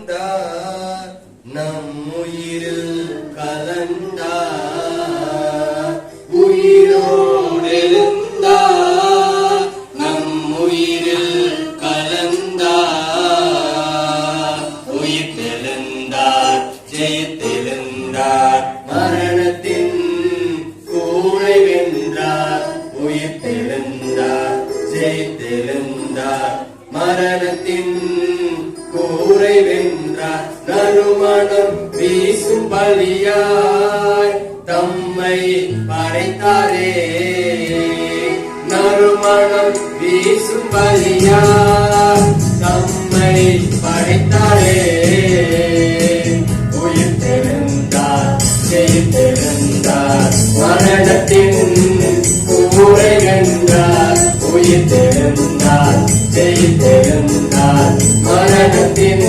எழுந்தார் நம்முயிரில் கலந்தார் உயிரோடு எழுந்தார் நம்முயிரில் கலந்தார் உயிர்த்தெழுந்தார் ஜெயித்தெழுந்தார் மரணத்தின் கூரை வென்றார் உயிர்த்தெழுந்தார் ஜெயித்தெழுந்தார் மரணத்தின் கூரை வென்றார் நறுமணம் வீசும் பலியாய் தம்மை படைத்தாரே நறுமணம் வீசும் பலியாய் தம்மை படைத்தாரே உயிர்த்தெழுந்தார் ஜெயித்தெழுந்தார் மரணத்தின் கூரை வென்றார் உயிர்த்தெழுந்தார் ஜெயித்தெழுந்தார் மரணத்தின்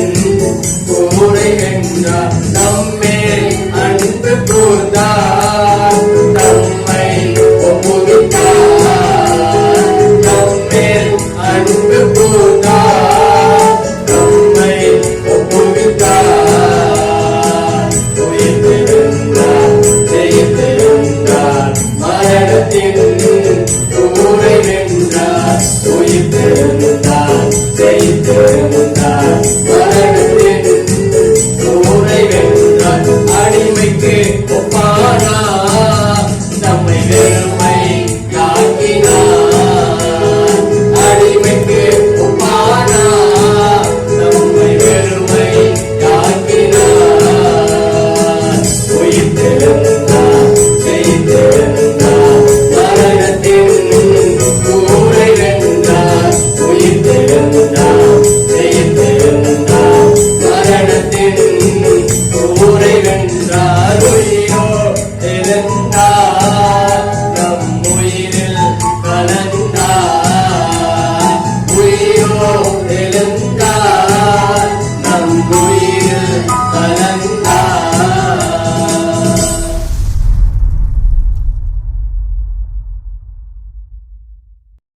கூரை வென்றார் நம்மேல் அன்பு கூர்ந்தார் தம்மை ஒப்புவித்தார் நம்மேல் அன்பு கூர்ந்தார் தம்மை ஒப்புவித்தார் உயிர்த்தெழுந்தார் ஜெயித்தெழுந்தார் மரணத்தின் கூரை வென்றார் உயிர்த்தெழுந்தார் ஜெயித்தெழுந்தார் மரணத்தின் கூரை வென்றார் அடிமைக்கு ஒப்பானார் நம்மை வெறுமை யாக்கினார் அடிமைக்கு ஒப்பானார் நம்மை வெறுமை யாக்கினார் உயிர்த்தெழுந்தார் ஜெயித்தெழுந்தார் மரணத்தின் கூரை வென்றார் உயிர்த்தெழுந்தார் ஜெயித்தெழுந்தார் மரணத்தின் கூரை வென்றார் உயிரோ எழுந்தார் நம் உயிரில் கலந்தார் உயிரோ